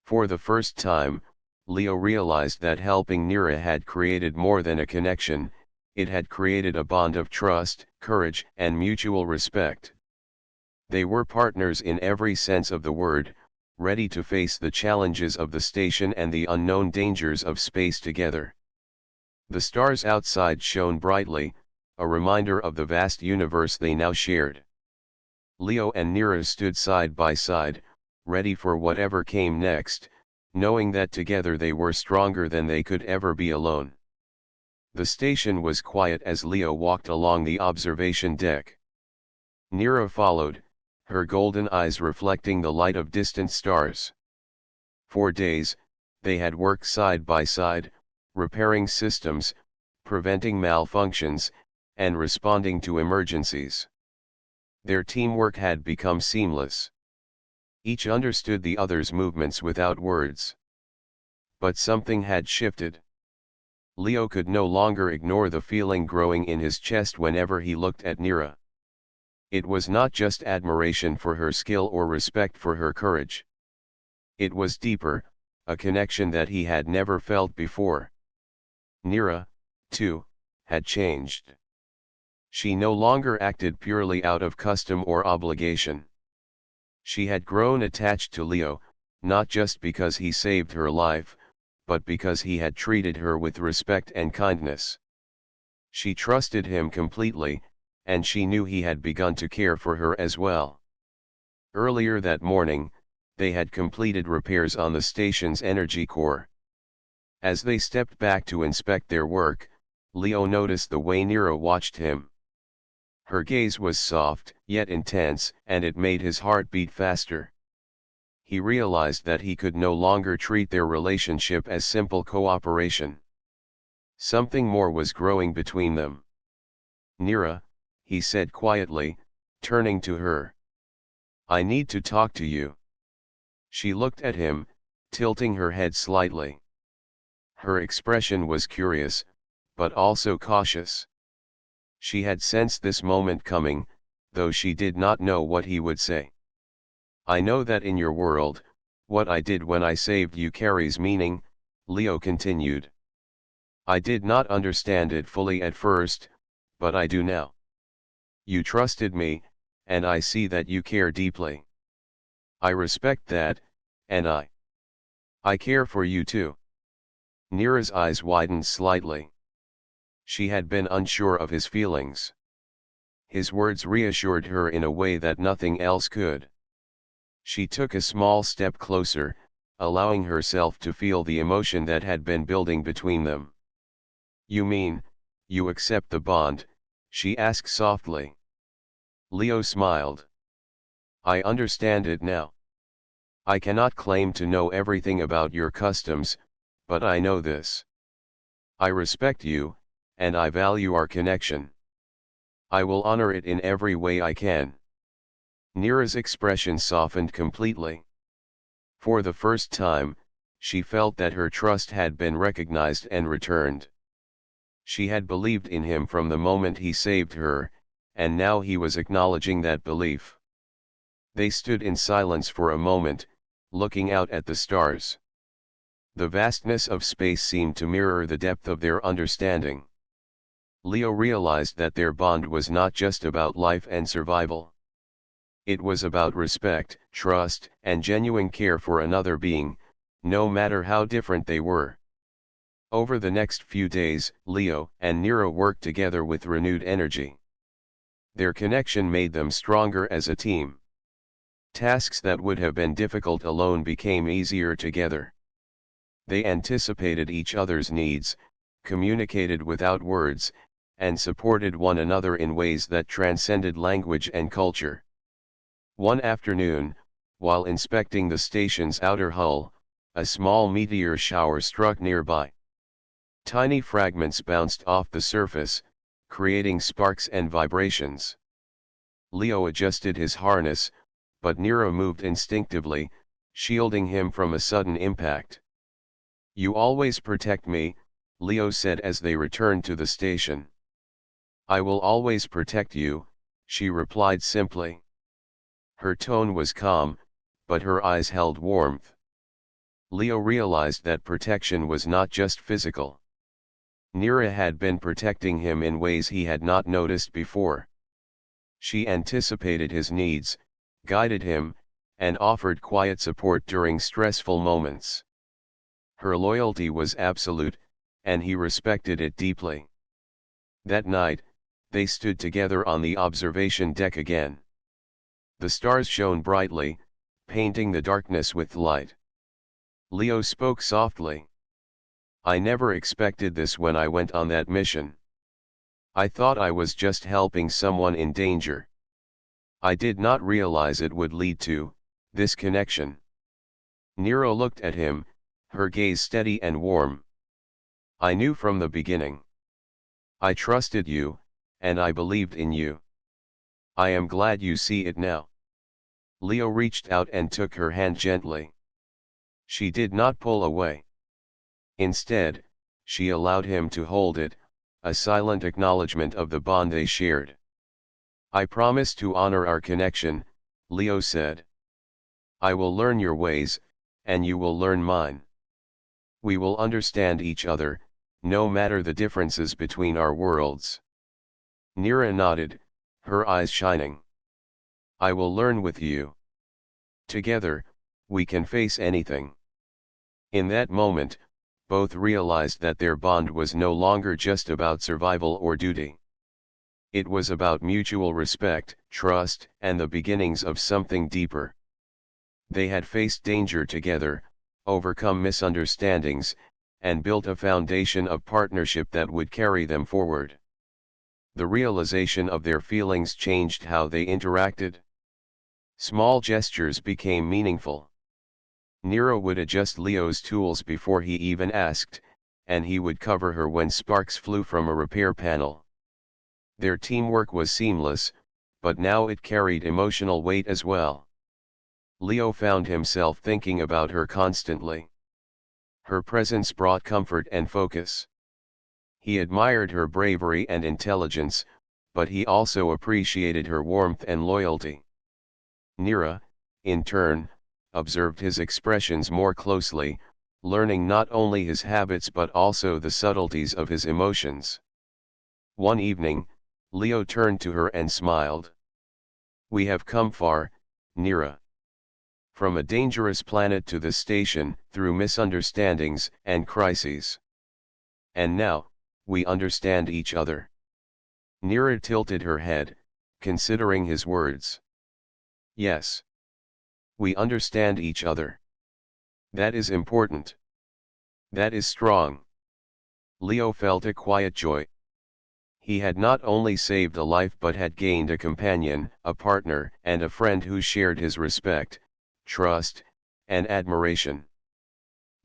For the first time, Leo realized that helping Nira had created more than a connection, it had created a bond of trust, courage, and mutual respect. They were partners in every sense of the word, ready to face the challenges of the station and the unknown dangers of space together. The stars outside shone brightly, a reminder of the vast universe they now shared. Leo and Nira stood side by side, ready for whatever came next, knowing that together they were stronger than they could ever be alone. The station was quiet as Leo walked along the observation deck. Nira followed, her golden eyes reflecting the light of distant stars. For days, they had worked side by side, repairing systems, preventing malfunctions, and responding to emergencies. Their teamwork had become seamless. Each understood the other's movements without words. But something had shifted. Leo could no longer ignore the feeling growing in his chest whenever he looked at Nira. It was not just admiration for her skill or respect for her courage. It was deeper, a connection that he had never felt before. Nira, too, had changed. She no longer acted purely out of custom or obligation. She had grown attached to Leo, not just because he saved her life, but because he had treated her with respect and kindness. She trusted him completely, and she knew he had begun to care for her as well. Earlier that morning, they had completed repairs on the station's energy core. As they stepped back to inspect their work, Leo noticed the way Nira watched him. Her gaze was soft, yet intense, and it made his heart beat faster. He realized that he could no longer treat their relationship as simple cooperation. Something more was growing between them. Nira, he said quietly, turning to her. I need to talk to you. She looked at him, tilting her head slightly. Her expression was curious, but also cautious. She had sensed this moment coming, though she did not know what he would say. I know that in your world, what I did when I saved you carries meaning, Leo continued. I did not understand it fully at first, but I do now. You trusted me, and I see that you care deeply. I respect that, and I care for you too. Nira's eyes widened slightly. She had been unsure of his feelings. His words reassured her in a way that nothing else could. She took a small step closer, allowing herself to feel the emotion that had been building between them. You mean, you accept the bond? She asked softly. Leo smiled. I understand it now. I cannot claim to know everything about your customs, but I know this. I respect you, and I value our connection. I will honor it in every way I can. Nira's expression softened completely. For the first time, she felt that her trust had been recognized and returned. She had believed in him from the moment he saved her, and now he was acknowledging that belief. They stood in silence for a moment, looking out at the stars. The vastness of space seemed to mirror the depth of their understanding. Leo realized that their bond was not just about life and survival. It was about respect, trust, and genuine care for another being, no matter how different they were. Over the next few days, Leo and Nira worked together with renewed energy. Their connection made them stronger as a team. Tasks that would have been difficult alone became easier together. They anticipated each other's needs, communicated without words, and supported one another in ways that transcended language and culture. One afternoon, while inspecting the station's outer hull, a small meteor shower struck nearby. Tiny fragments bounced off the surface, creating sparks and vibrations. Leo adjusted his harness, but Nira moved instinctively, shielding him from a sudden impact. "You always protect me," Leo said as they returned to the station. "I will always protect you," she replied simply. Her tone was calm, but her eyes held warmth. Leo realized that protection was not just physical. Nira had been protecting him in ways he had not noticed before. She anticipated his needs, guided him, and offered quiet support during stressful moments. Her loyalty was absolute, and he respected it deeply. That night, they stood together on the observation deck again. The stars shone brightly, painting the darkness with light. Leo spoke softly. "I never expected this when I went on that mission. I thought I was just helping someone in danger. I did not realize it would lead to this connection." Nero looked at him, her gaze steady and warm. "I knew from the beginning. I trusted you, and I believed in you. I am glad you see it now." Leo reached out and took her hand gently. She did not pull away. Instead, she allowed him to hold it, a silent acknowledgement of the bond they shared. "I promise to honor our connection," Leo said. "I will learn your ways, and you will learn mine. We will understand each other, no matter the differences between our worlds." Nira nodded, her eyes shining. "I will learn with you. Together, we can face anything." In that moment, both realized that their bond was no longer just about survival or duty. It was about mutual respect, trust, and the beginnings of something deeper. They had faced danger together, overcome misunderstandings, and built a foundation of partnership that would carry them forward. The realization of their feelings changed how they interacted. Small gestures became meaningful. Nero would adjust Leo's tools before he even asked, and he would cover her when sparks flew from a repair panel. Their teamwork was seamless, but now it carried emotional weight as well. Leo found himself thinking about her constantly. Her presence brought comfort and focus. He admired her bravery and intelligence, but he also appreciated her warmth and loyalty. Nira, in turn, observed his expressions more closely, learning not only his habits but also the subtleties of his emotions. One evening, Leo turned to her and smiled. "We have come far, Nira. From a dangerous planet to the station, through misunderstandings and crises. And now, we understand each other." Nira tilted her head, considering his words. "Yes. We understand each other. That is important. That is strong." Leo felt a quiet joy. He had not only saved a life but had gained a companion, a partner, and a friend who shared his respect, trust, and admiration.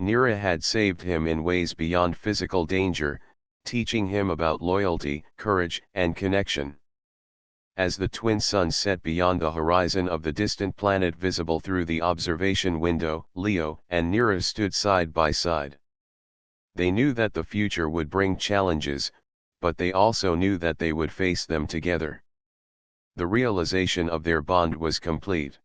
Nira had saved him in ways beyond physical danger, teaching him about loyalty, courage, and connection. As the twin suns set beyond the horizon of the distant planet visible through the observation window, Leo and Nira stood side by side. They knew that the future would bring challenges, but they also knew that they would face them together. The realization of their bond was complete.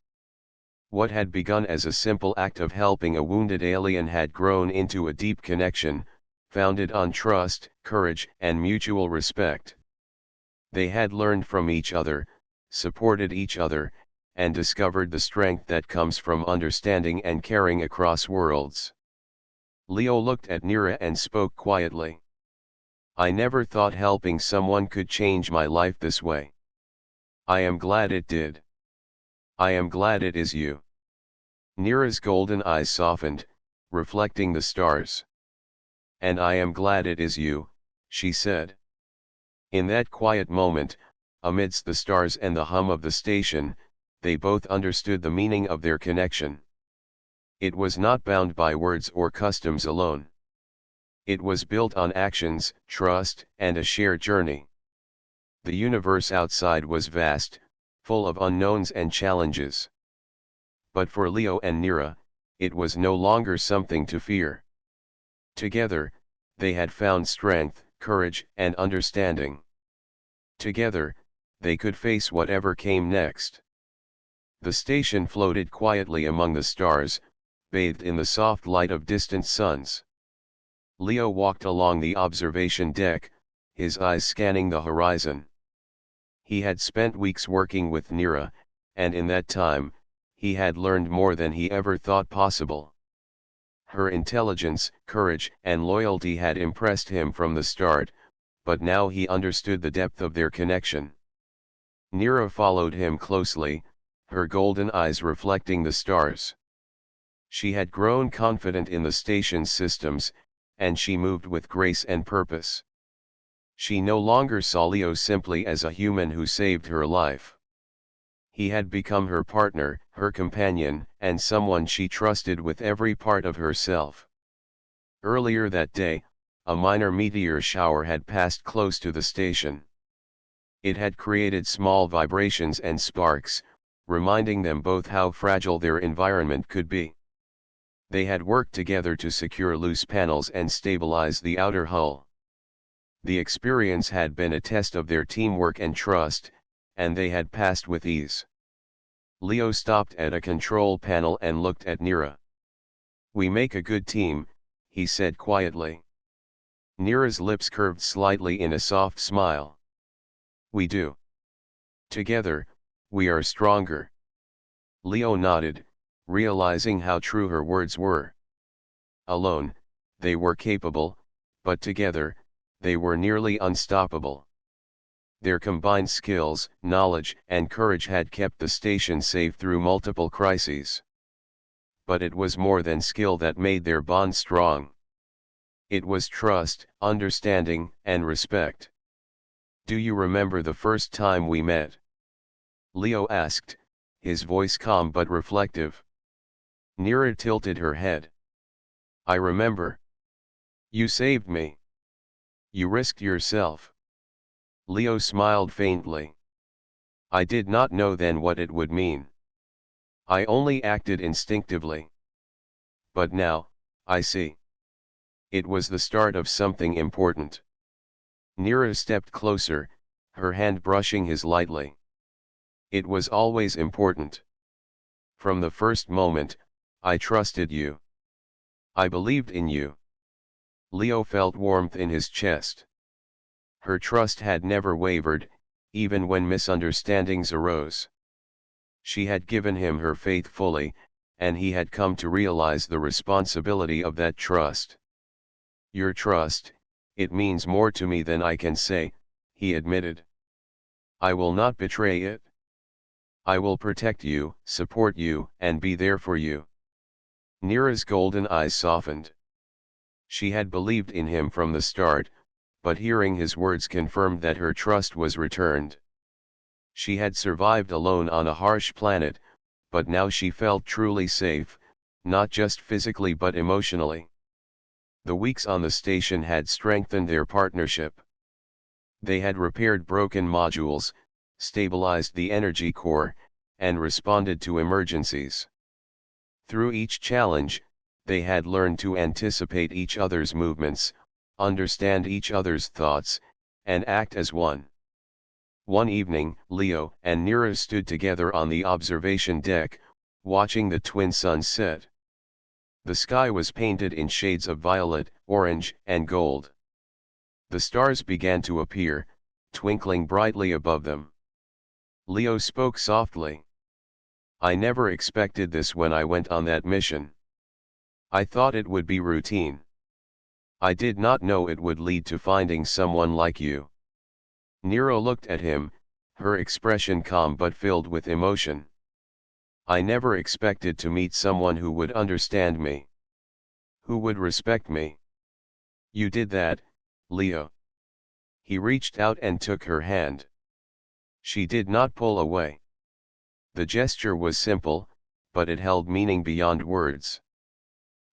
What had begun as a simple act of helping a wounded alien had grown into a deep connection, founded on trust, courage, and mutual respect. They had learned from each other, supported each other, and discovered the strength that comes from understanding and caring across worlds. Leo looked at Nira and spoke quietly. "I never thought helping someone could change my life this way. I am glad it did. I am glad it is you." Nira's golden eyes softened, reflecting the stars. "And I am glad it is you," she said. In that quiet moment, amidst the stars and the hum of the station, they both understood the meaning of their connection. It was not bound by words or customs alone. It was built on actions, trust, and a shared journey. The universe outside was vast, full of unknowns and challenges. But for Leo and Nira, it was no longer something to fear. Together, they had found strength, courage, and understanding. Together, they could face whatever came next. The station floated quietly among the stars, bathed in the soft light of distant suns. Leo walked along the observation deck, his eyes scanning the horizon. He had spent weeks working with Nira, and in that time, he had learned more than he ever thought possible. Her intelligence, courage, and loyalty had impressed him from the start, but now he understood the depth of their connection. Nira followed him closely, her golden eyes reflecting the stars. She had grown confident in the station's systems, and she moved with grace and purpose. She no longer saw Leo simply as a human who saved her life. He had become her partner, her companion, and someone she trusted with every part of herself. Earlier that day, a minor meteor shower had passed close to the station. It had created small vibrations and sparks, reminding them both how fragile their environment could be. They had worked together to secure loose panels and stabilize the outer hull. The experience had been a test of their teamwork and trust, and they had passed with ease. Leo stopped at a control panel and looked at Nira. "We make a good team," he said quietly. Nira's lips curved slightly in a soft smile. "We do. Together, we are stronger." Leo nodded, realizing how true her words were. Alone, they were capable, but together, they were nearly unstoppable. Their combined skills, knowledge, and courage had kept the station safe through multiple crises. But it was more than skill that made their bond strong. It was trust, understanding, and respect. "Do you remember the first time we met?" Leo asked, his voice calm but reflective. Nira tilted her head. "I remember. You saved me. You risked yourself." Leo smiled faintly. "I did not know then what it would mean. I only acted instinctively. But now, I see. It was the start of something important." Nira stepped closer, her hand brushing his lightly. "It was always important. From the first moment, I trusted you. I believed in you." Leo felt warmth in his chest. Her trust had never wavered, even when misunderstandings arose. She had given him her faith fully, and he had come to realize the responsibility of that trust. "Your trust, it means more to me than I can say," he admitted. "I will not betray it. I will protect you, support you, and be there for you." Nira's golden eyes softened. She had believed in him from the start, but hearing his words confirmed that her trust was returned. She had survived alone on a harsh planet, but now she felt truly safe, not just physically but emotionally. The weeks on the station had strengthened their partnership. They had repaired broken modules, stabilized the energy core, and responded to emergencies. Through each challenge, they had learned to anticipate each other's movements, understand each other's thoughts, and act as one. One evening, Leo and Nira stood together on the observation deck, watching the twin suns set. The sky was painted in shades of violet, orange, and gold. The stars began to appear, twinkling brightly above them. Leo spoke softly. "I never expected this when I went on that mission. I thought it would be routine. I did not know it would lead to finding someone like you." Nira looked at him, her expression calm but filled with emotion. "I never expected to meet someone who would understand me. Who would respect me. You did that, Leo." He reached out and took her hand. She did not pull away. The gesture was simple, but it held meaning beyond words.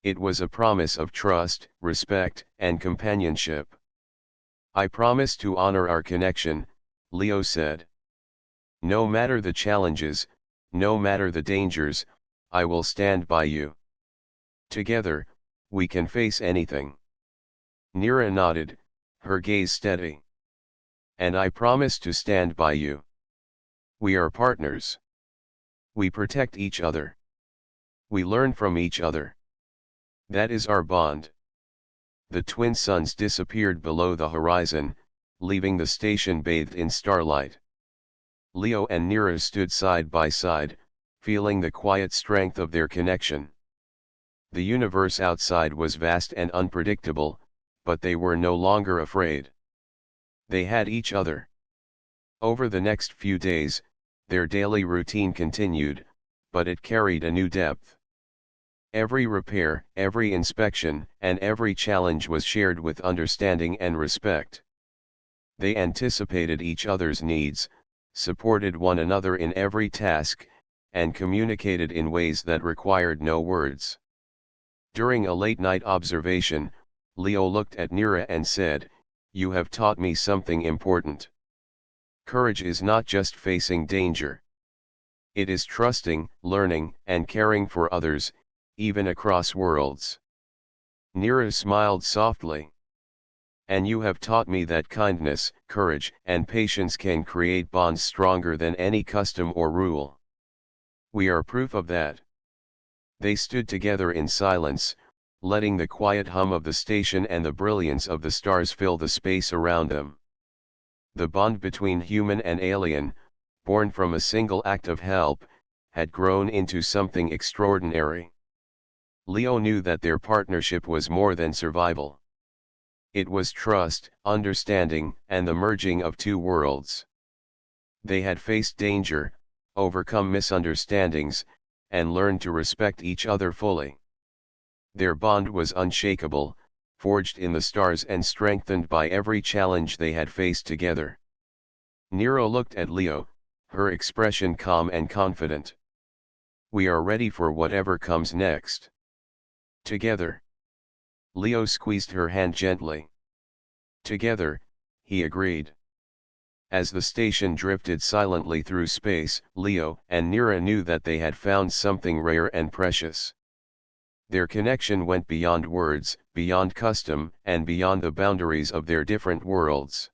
It was a promise of trust, respect, and companionship. "I promise to honor our connection," Leo said. No matter the challenges, no matter the dangers, I will stand by you. Together, we can face anything. Nira nodded, her gaze steady. And I promise to stand by you. We are partners. We protect each other. We learn from each other. That is our bond. The twin suns disappeared below the horizon, leaving the station bathed in starlight. Leo and Nira stood side by side, feeling the quiet strength of their connection. The universe outside was vast and unpredictable, but they were no longer afraid. They had each other. Over the next few days, their daily routine continued, but it carried a new depth. Every repair, every inspection, and every challenge was shared with understanding and respect. They anticipated each other's needs, supported one another in every task, and communicated in ways that required no words. During a late-night observation, Leo looked at Nira and said, "You have taught me something important. Courage is not just facing danger. It is trusting, learning, and caring for others, even across worlds." Nira smiled softly. "And you have taught me that kindness, courage, and patience can create bonds stronger than any custom or rule. We are proof of that." They stood together in silence, letting the quiet hum of the station and the brilliance of the stars fill the space around them. The bond between human and alien, born from a single act of help, had grown into something extraordinary. Leo knew that their partnership was more than survival. It was trust, understanding, and the merging of two worlds. They had faced danger, overcome misunderstandings, and learned to respect each other fully. Their bond was unshakable, forged in the stars and strengthened by every challenge they had faced together. Nero looked at Leo, her expression calm and confident. "We are ready for whatever comes next. Together." Leo squeezed her hand gently. "Together," he agreed. As the station drifted silently through space, Leo and Nira knew that they had found something rare and precious. Their connection went beyond words, beyond custom, and beyond the boundaries of their different worlds.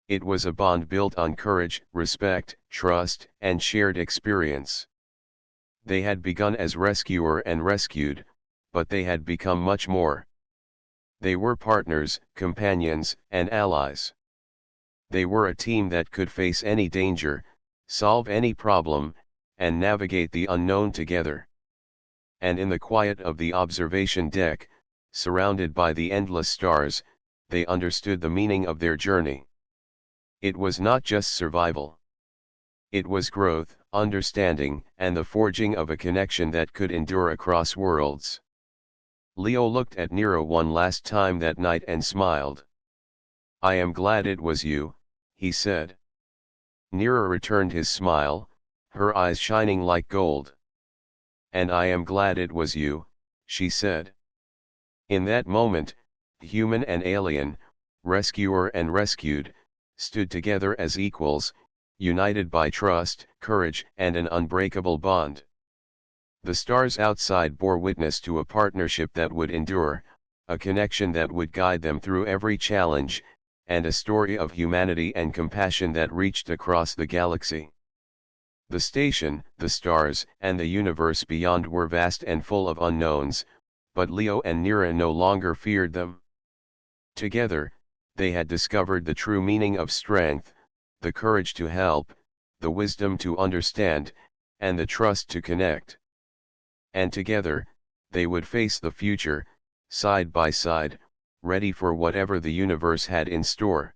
It was a bond built on courage, respect, trust, and shared experience. They had begun as rescuer and rescued, but they had become much more. They were partners, companions, and allies. They were a team that could face any danger, solve any problem, and navigate the unknown together. And in the quiet of the observation deck, surrounded by the endless stars, they understood the meaning of their journey. It was not just survival. It was growth, understanding, and the forging of a connection that could endure across worlds. Leo looked at Nero one last time that night and smiled. "I am glad it was you," he said. Nira returned his smile, her eyes shining like gold. "And I am glad it was you," she said. In that moment, human and alien, rescuer and rescued, stood together as equals, united by trust, courage, and an unbreakable bond. The stars outside bore witness to a partnership that would endure, a connection that would guide them through every challenge, and a story of humanity and compassion that reached across the galaxy. The station, the stars, and the universe beyond were vast and full of unknowns, but Leo and Nira no longer feared them. Together, they had discovered the true meaning of strength, the courage to help, the wisdom to understand, and the trust to connect. And together, they would face the future, side by side, ready for whatever the universe had in store.